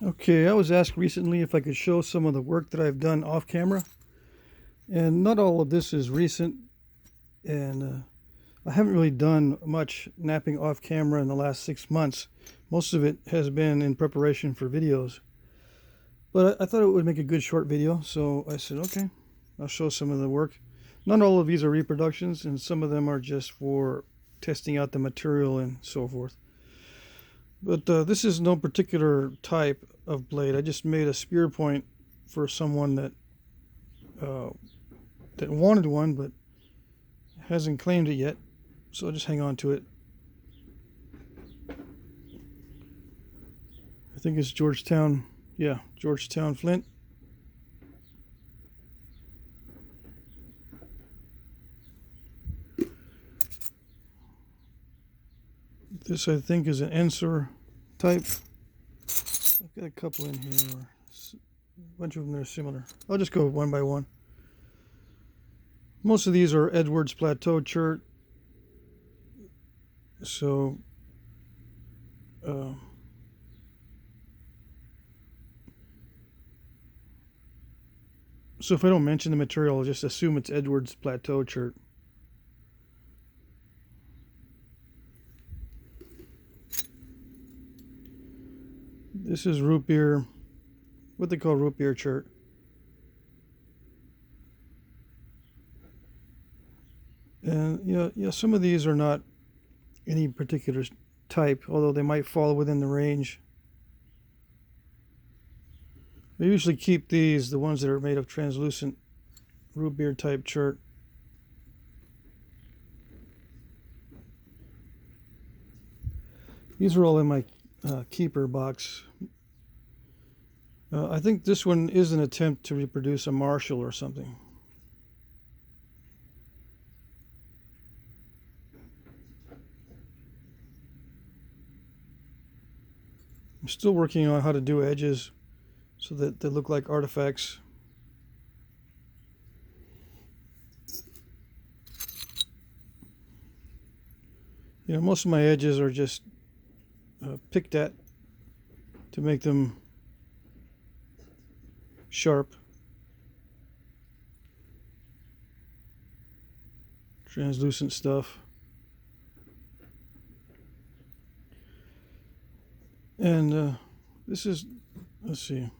Okay, I was asked recently if I could show some of the work that I've done off camera, and not all of this is recent, and I haven't really done much napping off camera in the last 6 months. Most of it has been in preparation for videos, but I thought it would make a good short video, so I said, okay, I'll show some of the work. Not all of these are reproductions, and some of them are just for testing out the material and so forth. But this is no particular type of blade. I just made a spear point for someone uh, that wanted one but hasn't claimed it yet. So I'll just hang on to it. I think it's Georgetown. Yeah, Georgetown flint. This I think is an Ensor type. I've got a couple in here. A bunch of them that are similar. I'll just go one by one. Most of these are Edwards Plateau chert. So so if I don't mention the material, I'll just assume it's Edwards Plateau chert. This is root beer, what they call root beer chert. And some of these are not any particular type, although they might fall within the range. I usually keep these, the ones that are made of translucent root beer type chert. These are all in my keeper box. I think this one is an attempt to reproduce a Marshall or something. I'm still working on how to do edges so that they look like artifacts. Most of my edges are just picked at to make them sharp. Translucent stuff. And this is, let's see, I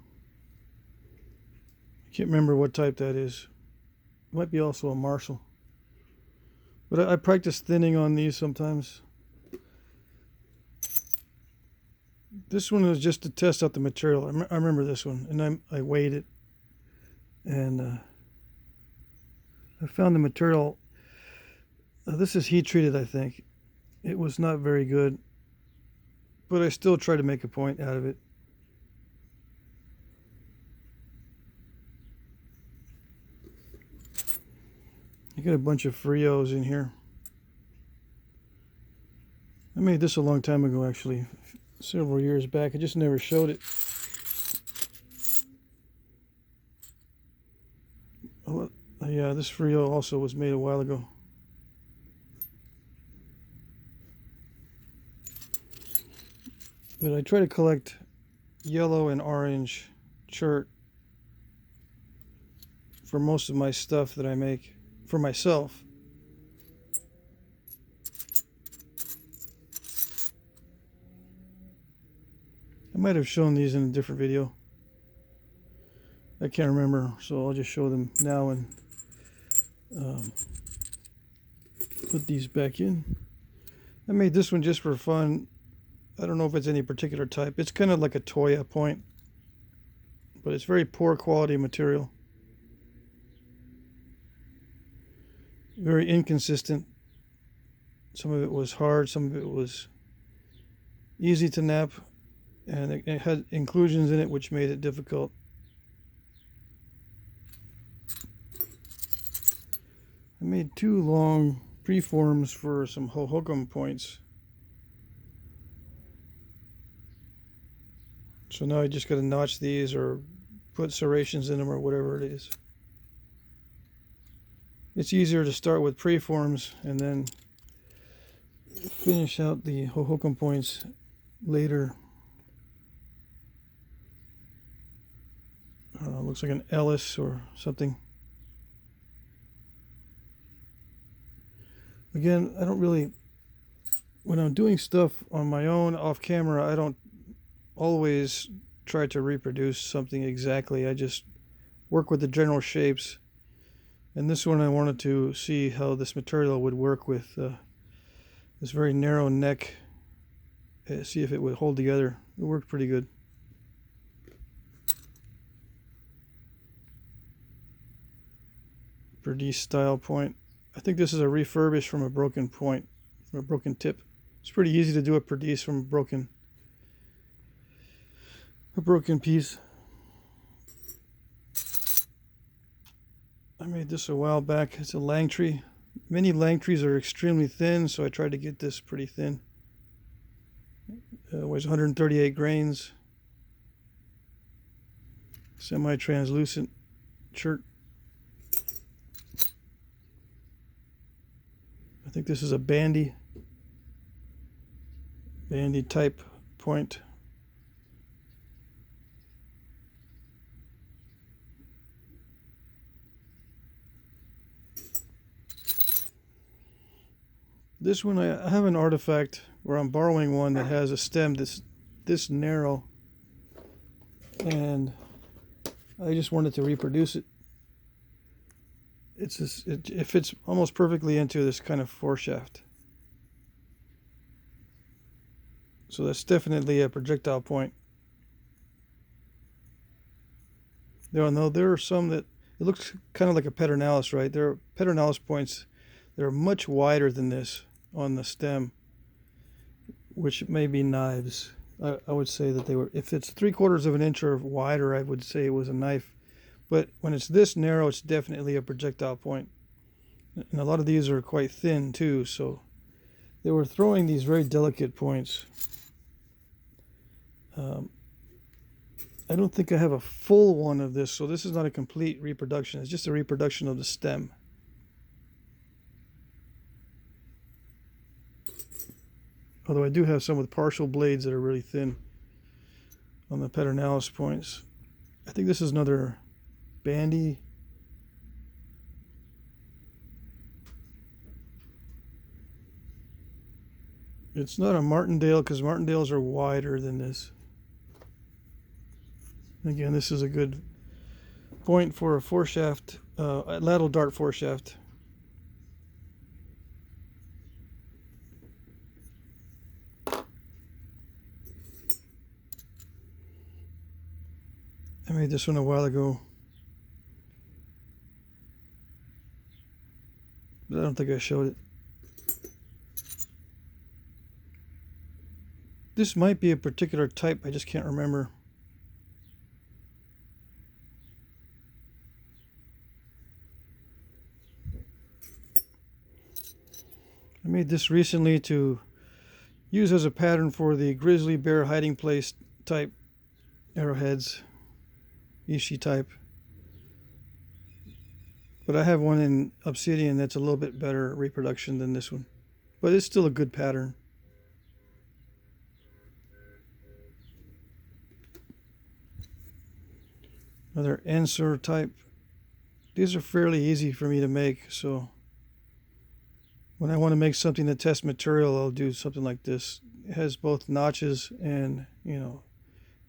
can't remember what type that is. It might be also a Marshall. But I practice thinning on these sometimes. This one was just to test out the material. I remember this one, and I weighed it, and I found the material. This is heat treated, I think. It was not very good, but I still try to make a point out of it. I got a bunch of Frios in here. I made this a long time ago, actually, several years back. I just never showed it. Oh, yeah, this Frio also was made a while ago. But I try to collect yellow and orange chert for most of my stuff that I make for myself. I might have shown these in a different video. I can't remember, so I'll just show them now and put these back in. I made this one just for fun. I don't know if it's any particular type. It's kind of like a Toya point, but it's very poor quality material. Very inconsistent. Some of it was hard, some of it was easy to nap, and it had inclusions in it which made it difficult. I made 2 long preforms for some hohokam points. So now I just got to notch these or put serrations in them or whatever it is. It's easier to start with preforms and then finish out the hohokam points later. I don't know, looks like an Ellis or something. Again, I don't really, when I'm doing stuff on my own off camera, I don't always try to reproduce something exactly. I just work with the general shapes. And this one I wanted to see how this material would work with this very narrow neck. See if it would hold together. It worked pretty good. Perdis style point. I think this is a refurbish from a broken point, from a broken tip. It's pretty easy to do a Perdis from a broken piece. I made this a while back. It's a Langtree. Many Langtrees are extremely thin, so I tried to get this pretty thin. It weighs 138 grains. Semi-translucent shirt. I think this is a bandy type point. This one, I have an artifact where I'm borrowing one that has a stem this narrow, and I just wanted to reproduce it. It fits almost perfectly into this kind of foreshaft. So that's definitely a projectile point. There are some that it looks kind of like a peternalis, right? There are peternalis points that are much wider than this on the stem, which may be knives. I would say that they were, if it's 3/4 of an inch or wider, I would say it was a knife. But when it's this narrow, it's definitely a projectile point. And a lot of these are quite thin too, so they were throwing these very delicate points. I don't think I have a full one of this, so this is not a complete reproduction. It's just a reproduction of the stem. Although I do have some with partial blades that are really thin on the peternalis points. I think this is another bandy. It's not a martindale because martindales are wider than this. Again, this is a good point for a foreshaft, a lateral dart foreshaft. I made this one a while ago, but I don't think I showed it. This might be a particular type, I just can't remember. I made this recently to use as a pattern for the grizzly bear hiding place type arrowheads, Ishi type. But I have one in obsidian that's a little bit better reproduction than this one. But it's still a good pattern. Another Ensor type. These are fairly easy for me to make, so when I want to make something to test material, I'll do something like this. It has both notches and,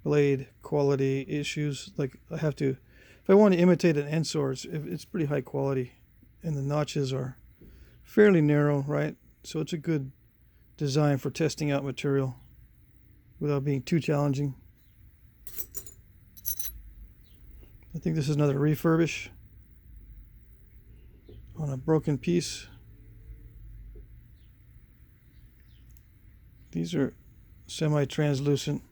blade quality issues. Like I have to, if I want to imitate an Ensor, it's pretty high quality, and the notches are fairly narrow, right? So it's a good design for testing out material without being too challenging. I think this is another refurbish on a broken piece. These are semi-translucent.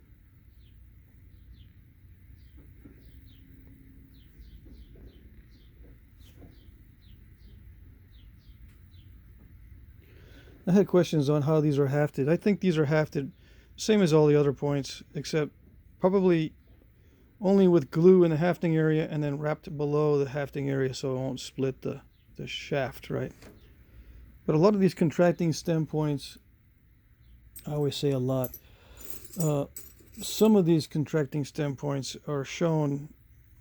I had questions on how these are hafted. I think these are hafted same as all the other points, except probably only with glue in the hafting area and then wrapped below the hafting area so it won't split the shaft, right? But a lot of these contracting stem points, I always say a lot, some of these contracting stem points are shown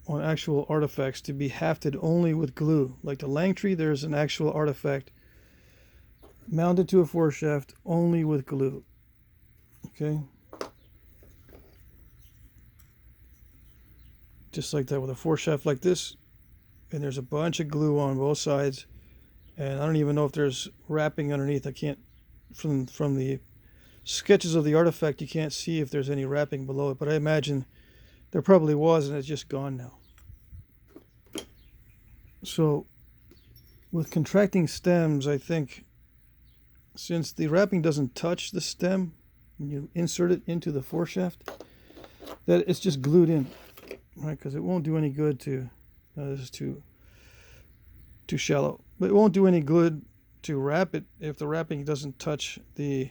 on actual artifacts to be hafted only with glue. Like the Langtree, there's an actual artifact mounted to a foreshaft only with glue. Okay. Just like that with a foreshaft like this. And there's a bunch of glue on both sides. And I don't even know if there's wrapping underneath. I can't, from the sketches of the artifact, you can't see if there's any wrapping below it. But I imagine there probably was, and it's just gone now. So with contracting stems, I think since the wrapping doesn't touch the stem when you insert it into the foreshaft, that it's just glued in, right? Because it won't do any good to, this is too shallow, but it won't do any good to wrap it if the wrapping doesn't touch the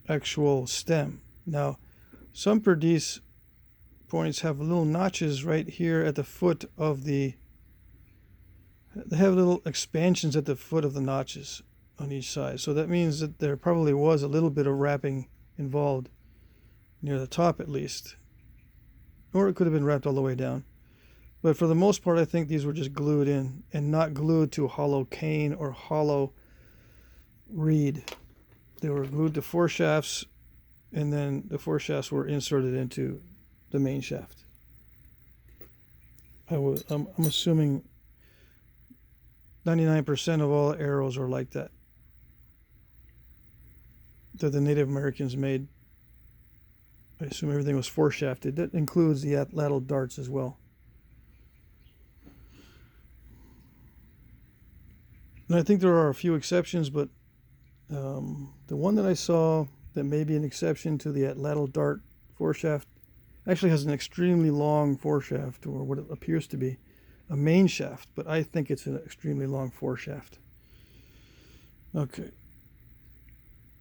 actual stem. Now, some Perdiz points have little notches right here at the foot of the, they have little expansions at the foot of the notches on each side. So that means that there probably was a little bit of wrapping involved near the top at least. Or it could have been wrapped all the way down. But for the most part, I think these were just glued in and not glued to a hollow cane or hollow reed. They were glued to foreshafts, and then the foreshafts were inserted into the main shaft. I'm assuming 99% of all arrows are like that the Native Americans made. I assume everything was foreshafted. That includes the atlatl darts as well. And I think there are a few exceptions, but the one that I saw that may be an exception to the atlatl dart foreshaft actually has an extremely long foreshaft, or what it appears to be a main shaft, but I think it's an extremely long foreshaft. Okay.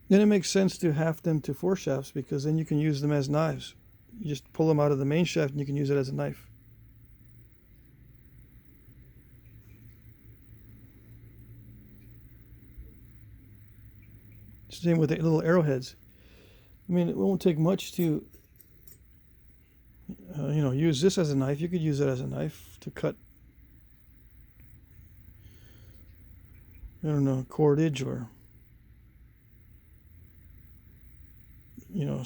Then it makes sense to haft them to foreshafts, because then you can use them as knives. You just pull them out of the main shaft and you can use it as a knife. Same with the little arrowheads. I mean, it won't take much to, use this as a knife. You could use it as a knife to cut, I don't know, cordage or,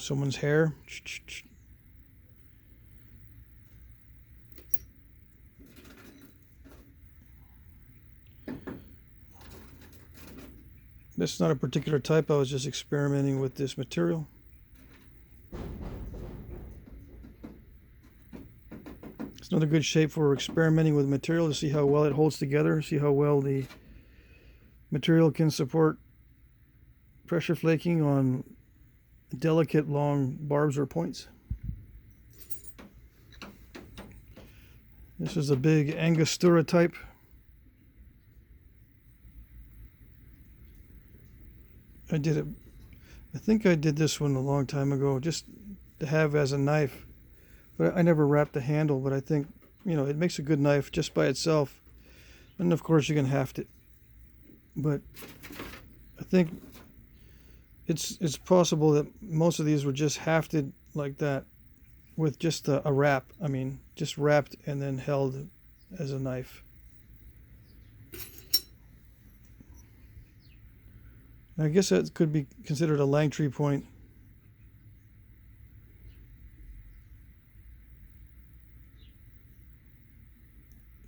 someone's hair. This is not a particular type. I was just experimenting with this material. It's another good shape for experimenting with material to see how well it holds together, see how well the material can support pressure flaking on delicate long barbs or points. This is a big Angostura type. I think I did this one a long time ago just to have as a knife, but I never wrapped the handle. But I think it makes a good knife just by itself, and of course you can haft it. But I think it's possible that most of these were just hafted like that with just a wrap. I mean, just wrapped and then held as a knife. I guess that could be considered a Langtree point.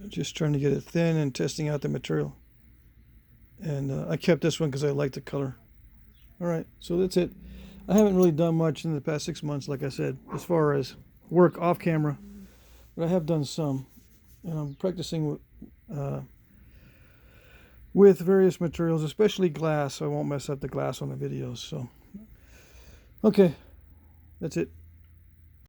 Just trying to get it thin and testing out the material. And I kept this one because I like the color. All right, so that's it. I haven't really done much in the past 6 months, like I said, as far as work off camera, but I have done some, and I'm practicing with various materials, especially glass. I won't mess up the glass on the videos. So, okay, that's it.